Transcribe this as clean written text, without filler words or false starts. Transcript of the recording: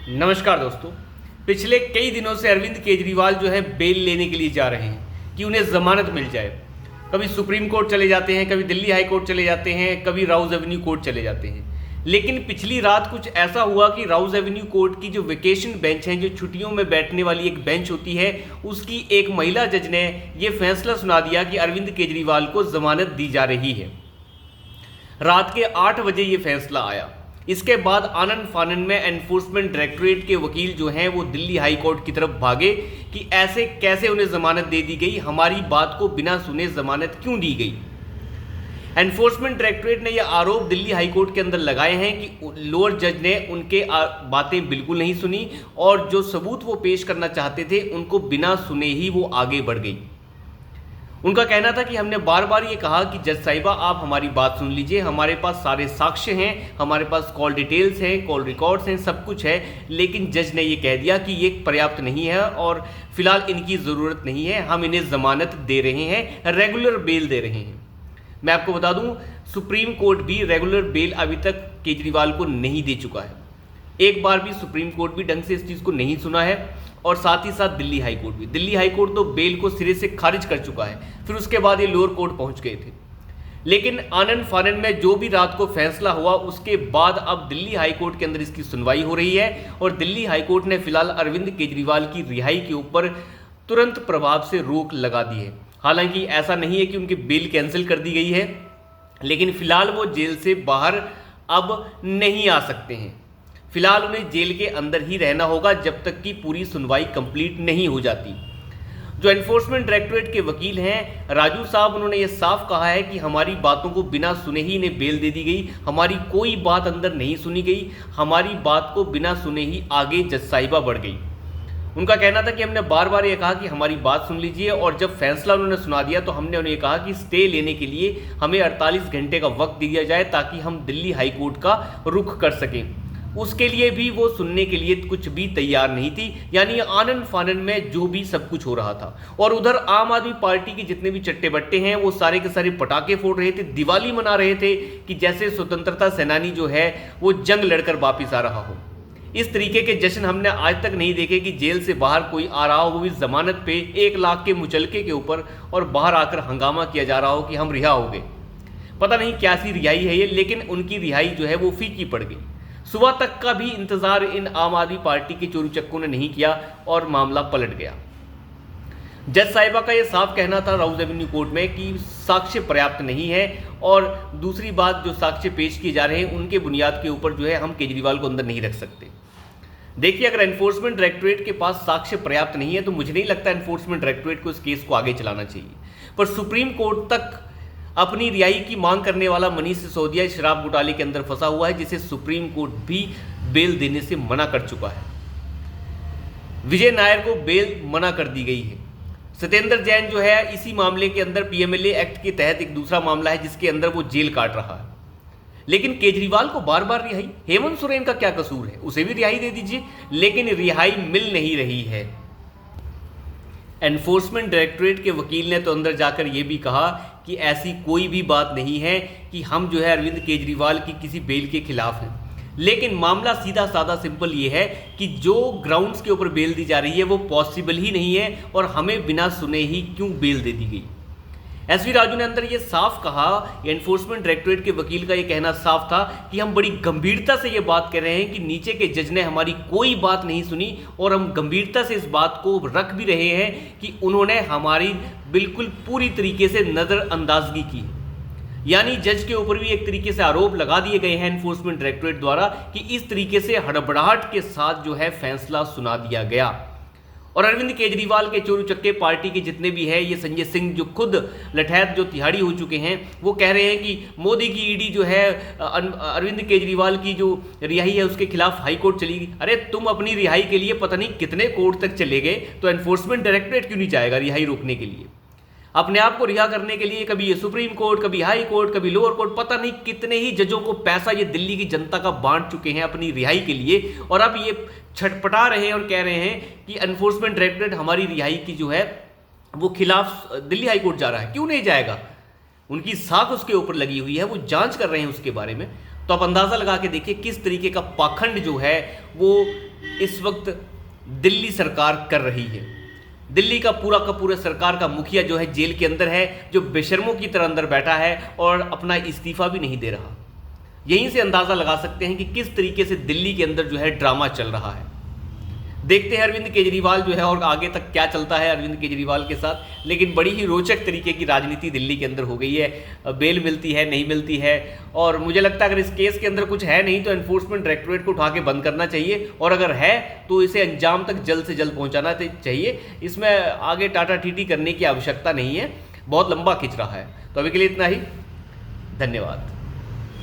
नमस्कार दोस्तों। पिछले कई दिनों से अरविंद केजरीवाल जो है बेल लेने के लिए जा रहे हैं कि उन्हें जमानत मिल जाए। कभी सुप्रीम कोर्ट चले जाते हैं, कभी दिल्ली हाई कोर्ट चले जाते हैं, कभी राउज एवेन्यू कोर्ट चले जाते हैं। लेकिन पिछली रात कुछ ऐसा हुआ कि राउज एवेन्यू कोर्ट की जो वेकेशन बेंच है, जो छुट्टियों में बैठने वाली एक बेंच होती है, उसकी एक महिला जज ने यह फैसला सुना दिया कि अरविंद केजरीवाल को जमानत दी जा रही है। रात के 8 बजे ये फैसला आया। इसके बाद आनन फानन में एनफोर्समेंट डायरेक्टरेट के वकील जो हैं वो दिल्ली हाई कोर्ट की तरफ भागे कि ऐसे कैसे उन्हें जमानत दे दी गई, हमारी बात को बिना सुने जमानत क्यों दी गई। एनफोर्समेंट डायरेक्टरेट ने यह आरोप दिल्ली हाई कोर्ट के अंदर लगाए हैं कि लोअर जज ने उनके बातें बिल्कुल नहीं सुनी और जो सबूत वो पेश करना चाहते थे उनको बिना सुने ही वो आगे बढ़ गई। उनका कहना था कि हमने बार बार ये कहा कि जज साहिबा आप हमारी बात सुन लीजिए, हमारे पास सारे साक्ष्य हैं, हमारे पास कॉल डिटेल्स हैं, कॉल रिकॉर्ड्स हैं, सब कुछ है, लेकिन जज ने ये कह दिया कि ये पर्याप्त नहीं है और फिलहाल इनकी ज़रूरत नहीं है, हम इन्हें ज़मानत दे रहे हैं, रेगुलर बेल दे रहे हैं। मैं आपको बता दूं, सुप्रीम कोर्ट भी रेगुलर बेल अभी तक केजरीवाल को नहीं दे चुका है। एक बार भी सुप्रीम कोर्ट भी ढंग से इस चीज़ को नहीं सुना है और साथ ही साथ दिल्ली हाई कोर्ट भी। दिल्ली हाई कोर्ट तो बेल को सिरे से खारिज कर चुका है, फिर उसके बाद ये लोअर कोर्ट पहुंच गए थे। लेकिन आनन फानन में जो भी रात को फैसला हुआ उसके बाद अब दिल्ली हाई कोर्ट के अंदर इसकी सुनवाई हो रही है और दिल्ली हाई कोर्ट ने फिलहाल अरविंद केजरीवाल की रिहाई के ऊपर तुरंत प्रभाव से रोक लगा दी है। हालांकि ऐसा नहीं है कि उनकी बेल कैंसिल कर दी गई है, लेकिन फिलहाल वो जेल से बाहर अब नहीं आ सकते हैं। फिलहाल उन्हें जेल के अंदर ही रहना होगा जब तक कि पूरी सुनवाई कंप्लीट नहीं हो जाती। जो एनफोर्समेंट डायरेक्टरेट के वकील हैं राजू साहब, उन्होंने ये साफ कहा है कि हमारी बातों को बिना सुने ही इन्हें बेल दे दी गई, हमारी कोई बात अंदर नहीं सुनी गई, हमारी बात को बिना सुने ही आगे जज साहिबा बढ़ गई। उनका कहना था कि हमने बार बार ये कहा कि हमारी बात सुन लीजिए और जब फैसला उन्होंने सुना दिया तो हमने उन्हें कहा कि स्टे लेने के लिए हमें 48 घंटे का वक्त दिया जाए ताकि हम दिल्ली हाई कोर्ट का रुख कर सकें। उसके लिए भी वो सुनने के लिए कुछ भी तैयार नहीं थी, यानी आनन फानन में जो भी सब कुछ हो रहा था। और उधर आम आदमी पार्टी के जितने भी चट्टे बट्टे हैं वो सारे के सारे पटाखे फोड़ रहे थे, दिवाली मना रहे थे कि जैसे स्वतंत्रता सेनानी जो है वो जंग लड़कर वापिस आ रहा हो। इस तरीके के जश्न हमने आज तक नहीं देखे कि जेल से बाहर कोई आ रहा हो, वो भी जमानत पे 1 लाख के मुचलके के ऊपर, और बाहर आकर हंगामा किया जा रहा हो कि हम रिहा हो गए। पता नहीं क्या सी रिहाई है ये, लेकिन उनकी रिहाई जो है वो फीकी पड़ गई। सुबह तक का भी इंतजार इन आम आदमी पार्टी के चोरू चक्कों ने नहीं किया और मामला पलट गया। जज साहिबा का यह साफ कहना था राउज एवेन्यू कोर्ट में कि साक्ष्य पर्याप्त नहीं है और दूसरी बात, जो साक्ष्य पेश किए जा रहे हैं उनके बुनियाद के ऊपर जो है हम केजरीवाल को अंदर नहीं रख सकते। देखिए, अगर एनफोर्समेंट डायरेक्टरेट के पास साक्ष्य पर्याप्त नहीं है तो मुझे नहीं लगता एनफोर्समेंट डायरेक्टरेट को इस केस को आगे चलाना चाहिए। पर सुप्रीम कोर्ट तक अपनी रिहाई की मांग करने वाला मनीष सिसोदिया शराब घोटाले के अंदर फंसा हुआ है, जिसे सुप्रीम कोर्ट भी बेल देने से मना कर चुका है। विजय नायर को बेल मना कर दी गई है। सत्येंद्र जैन जो है इसी मामले के अंदर पीएमएलए एक्ट के तहत एक दूसरा मामला है जिसके अंदर वो जेल काट रहा है। लेकिन केजरीवाल को बार बार रिहाई, हेमंत सोरेन का क्या कसूर है, उसे भी रिहाई दे दीजिए, लेकिन रिहाई मिल नहीं रही है। एनफोर्समेंट डायरेक्टरेट के वकील ने तो अंदर जाकर यह भी कहा कि ऐसी कोई भी बात नहीं है कि हम जो है अरविंद केजरीवाल की किसी बेल के खिलाफ हैं, लेकिन मामला सीधा साधा सिंपल ये है कि जो ग्राउंड्स के ऊपर बेल दी जा रही है वो पॉसिबल ही नहीं है और हमें बिना सुने ही क्यों बेल दे दी गई। एसवी राजू ने अंदर ये साफ कहा, एनफोर्समेंट डायरेक्टरेट के वकील का ये कहना साफ था कि हम बड़ी गंभीरता से ये बात कर रहे हैं कि नीचे के जज ने हमारी कोई बात नहीं सुनी और हम गंभीरता से इस बात को रख भी रहे हैं कि उन्होंने हमारी बिल्कुल पूरी तरीके से नज़रअंदाजगी की। यानी जज के ऊपर भी एक तरीके से आरोप लगा दिए गए हैं एनफोर्समेंट डायरेक्टरेट द्वारा कि इस तरीके से हड़बड़ाहट के साथ जो है फैसला सुना दिया गया। और अरविंद केजरीवाल के चोरू चक्के पार्टी के जितने भी है, ये संजय सिंह जो खुद लठैत जो तिहाड़ी हो चुके हैं, वो कह रहे हैं कि मोदी की ईडी जो है अरविंद केजरीवाल की जो रिहाई है उसके खिलाफ हाई कोर्ट चली गई। अरे तुम अपनी रिहाई के लिए पता नहीं कितने कोर्ट तक चले गए, तो एनफोर्समेंट डायरेक्टरेट क्यों नहीं जाएगा रिहाई रोकने के लिए? अपने आप को रिहा करने के लिए कभी ये सुप्रीम कोर्ट, कभी हाई कोर्ट, कभी लोअर कोर्ट, पता नहीं कितने ही जजों को पैसा ये दिल्ली की जनता का बांट चुके हैं अपनी रिहाई के लिए, और अब ये छटपटा रहे हैं और कह रहे हैं कि एनफोर्समेंट डायरेक्टरेट हमारी रिहाई की जो है वो खिलाफ दिल्ली हाई कोर्ट जा रहा है। क्यों नहीं जाएगा? उनकी साख उसके ऊपर लगी हुई है, वो जांच कर रहे हैं उसके बारे में। तो आप अंदाज़ा लगा के देखिए किस तरीके का पाखंड जो है वो इस वक्त दिल्ली सरकार कर रही है। दिल्ली का पूरा सरकार का मुखिया जो है जेल के अंदर है, जो बेशर्मों की तरह अंदर बैठा है और अपना इस्तीफा भी नहीं दे रहा। यहीं से अंदाज़ा लगा सकते हैं कि किस तरीके से दिल्ली के अंदर जो है ड्रामा चल रहा है। देखते हैं अरविंद केजरीवाल जो है और आगे तक क्या चलता है अरविंद केजरीवाल के साथ। लेकिन बड़ी ही रोचक तरीके की राजनीति दिल्ली के अंदर हो गई है। बेल मिलती है, नहीं मिलती है, और मुझे लगता है अगर इस केस के अंदर कुछ है नहीं तो एनफोर्समेंट डायरेक्टोरेट को उठा के बंद करना चाहिए, और अगर है तो इसे अंजाम तक जल्द से जल्द पहुंचाना चाहिए। इसमें आगे टाटा टीटी करने की आवश्यकता नहीं है, बहुत लंबा खिंच रहा है। तो अभी के लिए इतना ही, धन्यवाद।